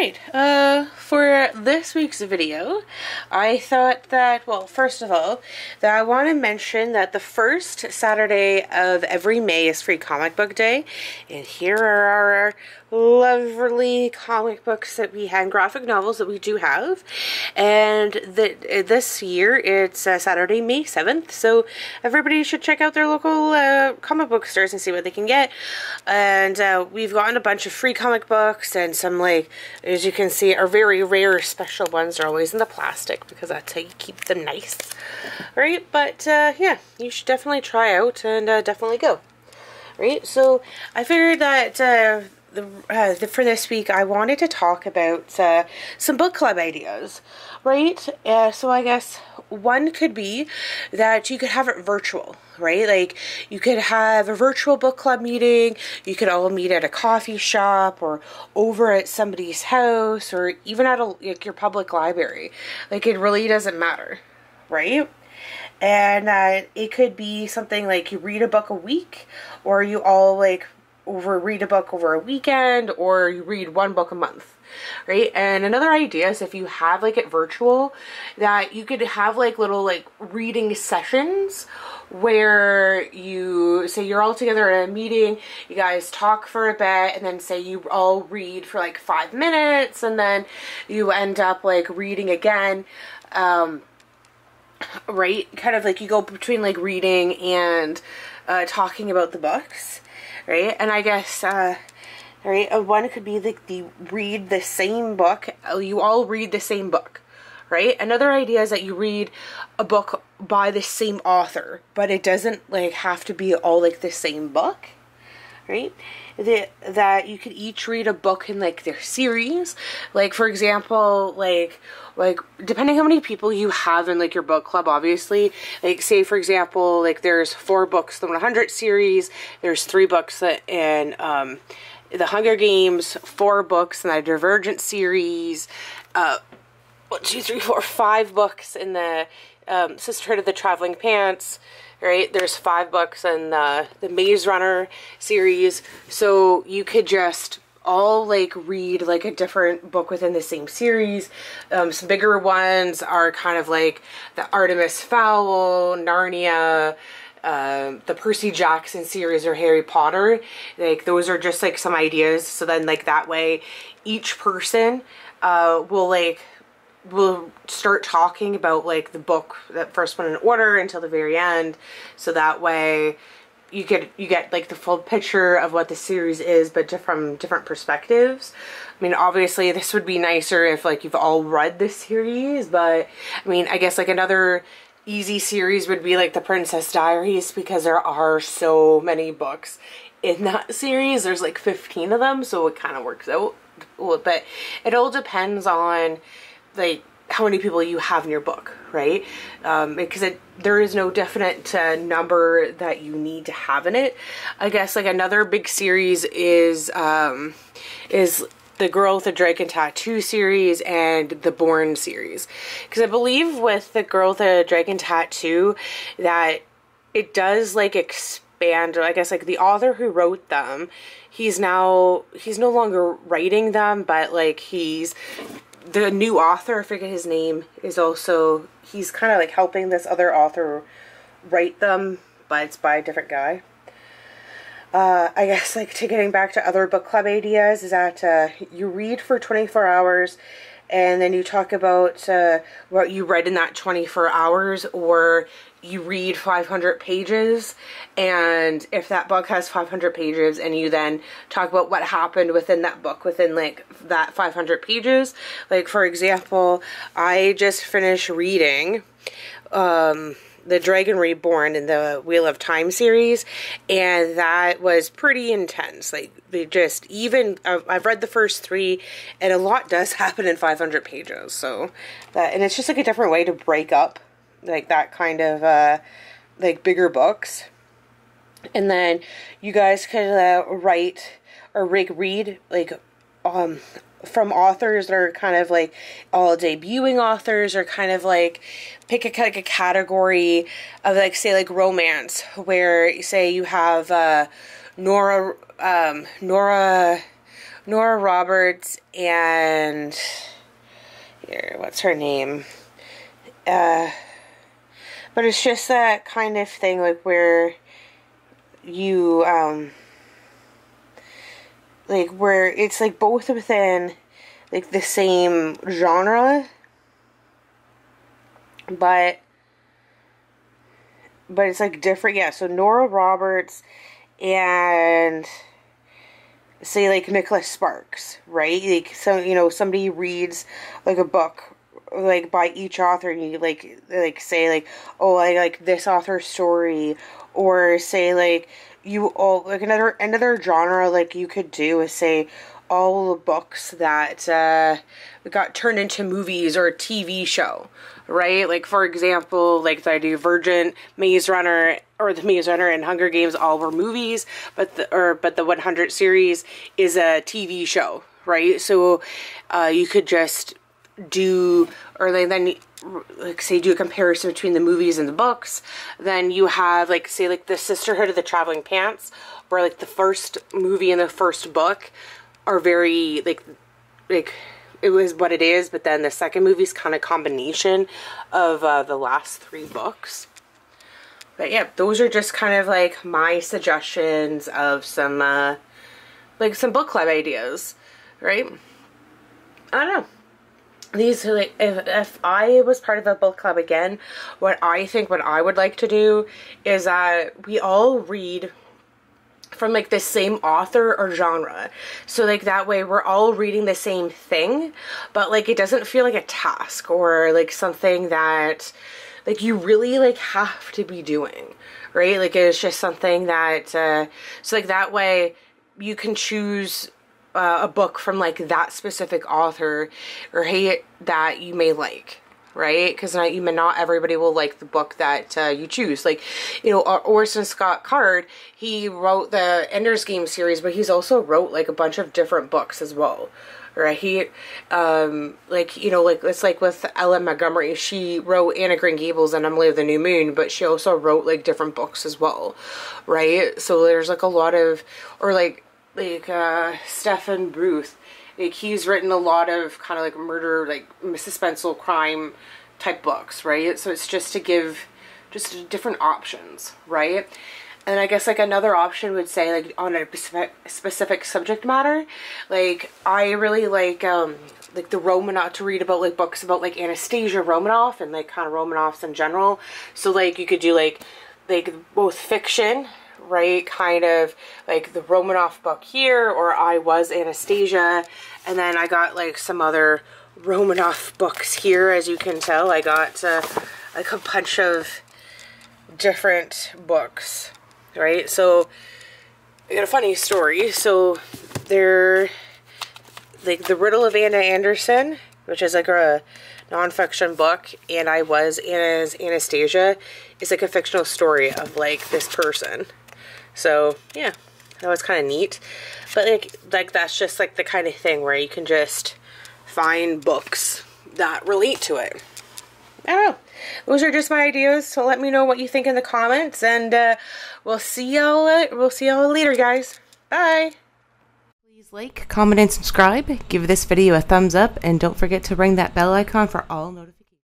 Alright, for this week's video, I thought that, well, first of all, that I want to mention that the first Saturday of every May is Free Comic Book Day, and here are our lovely comic books that we have, graphic novels that we do have, and this year it's Saturday, May 7th, so everybody should check out their local comic book stores and see what they can get. And we've gotten a bunch of free comic books, and some, like, as you can see, are very rare special ones. Are always in the plastic because that's how you keep them nice, right? But yeah, you should definitely try out and definitely go. Right, so I figured that for this week I wanted to talk about some book club ideas, right? So I guess one could be that you could have it virtual, right? Like, you could have a virtual book club meeting. You could all meet at a coffee shop or over at somebody's house or even at like your public library. Like, it really doesn't matter, right? And it could be something like you read a book a week, or you all like read a book over a weekend, or you read one book a month, right? And another idea is if you have like it virtual, that you could have like little like reading sessions where you say you're all together at a meeting, you guys talk for a bit, and then say you all read for like 5 minutes, and then you end up like reading again. Right? Kind of like you go between like reading and talking about the books, right? And I guess, right, one could be like the read the same book, you all read the same book, right? Another idea is that you read a book by the same author, but it doesn't like have to be all like the same book, right? That you could each read a book in like their series. Like, for example, like depending how many people you have in like your book club, obviously, like say for example, like there's 4 books in the 100 series, there's 3 books in the Hunger Games, 4 books in the Divergent series, 1, 2, 3, 4, 5 books in the Sisterhood of the Traveling Pants, right? There's 5 books in the Maze Runner series, so you could just all like read like a different book within the same series. Some bigger ones are kind of like the Artemis Fowl, Narnia, the Percy Jackson series, or Harry Potter. Like, those are just like some ideas. So then like that way each person will start talking about like the book, that first one in order until the very end. So that way you get like the full picture of what the series is, but from different perspectives. I mean, obviously this would be nicer if like you've all read this series, but I mean, I guess like another easy series would be like the Princess Diaries, because there are so many books in that series. There's like 15 of them, so it kind of works out. But it all depends on like how many people you have in your book, right? Because there is no definite number that you need to have in it. I guess like another big series is the Girl with the Dragon Tattoo series and the Born series. Because I believe with the Girl with the Dragon Tattoo that it does like expand, or I guess like the author who wrote them, he's no longer writing them, but like the new author, I forget his name, is also, he's kind of like helping this other author write them, but it's by a different guy. I guess like getting back to other book club ideas is that you read for 24 hours and then you talk about what you read in that 24 hours, or you read 500 pages, and if that book has 500 pages and you then talk about what happened within that book within like that 500 pages. Like, for example, I just finished reading The Dragon Reborn in the Wheel of Time series, and that was pretty intense. Like, they just, even I've read the first 3, and a lot does happen in 500 pages. So that, and it's just like a different way to break up like that kind of like bigger books. And then you guys could write or read like from authors that are kind of like all debuting authors, or kind of like pick a category of like, say like romance, where say you have Nora Nora Roberts and here, what's her name? But it's just that kind of thing, like where you like where it's like both within like the same genre, but it's like different. Yeah, so Nora Roberts and say like Nicholas Sparks, right? Like, so you know, somebody reads like a book like by each author, and you like say like, oh, I like this author's story, or say like you all like another genre like you could do is say all the books that got turned into movies or a TV show, right? Like for example, like the Divergent, Maze Runner, or the Maze Runner and Hunger Games all were movies, but the 100 series is a TV show, right? So you could just do, or then like say do a comparison between the movies and the books. Then you have like say like the Sisterhood of the Traveling Pants, where like the first movie and the first book are very like it was what it is, but then the second movie is kind of combination of the last 3 books. But yeah, those are just kind of like my suggestions of some like some book club ideas, right? I don't know. These are like, if I was part of a book club again, what I would like to do is that we all read from like the same author or genre. So like that way we're all reading the same thing, but like it doesn't feel like a task or like something that like you really like have to be doing, right? Like it's just something that so like that way you can choose a book from like that specific author or that you may like, right? Because not everybody will like the book that you choose. Like, you know, Orson Scott Card, he wrote the Ender's Game series, but he's also wrote like a bunch of different books as well, right? He like, you know, like it's like with Ellen Montgomery, she wrote Anne of Green Gables and Emily of the New Moon, but she also wrote like different books as well, right? So there's like a lot of, or like Stephen Booth, like he's written a lot of kind of like murder, like suspenseful crime type books, right? So it's just to give just different options, right? And I guess like another option would say like on a specific subject matter, like I really like the Romanoff, to read about like books about like Anastasia Romanoff and like kind of Romanoffs in general. So like you could do like both fiction, right, kind of like the Romanoff book here, or I Was Anastasia, and then I got like some other Romanoff books here. As you can tell, I got like a bunch of different books, right? So I got a funny story. So they're like The Riddle of Anna Anderson, which is like a nonfiction book, and I Was Anastasia is like a fictional story of like this person. So yeah, that was kind of neat. But like that's just like the kind of thing where you can just find books that relate to it. I don't know. Those are just my ideas. So let me know what you think in the comments, and we'll see y'all later, guys. Bye. Please like, comment, and subscribe. Give this video a thumbs up, and don't forget to ring that bell icon for all notifications.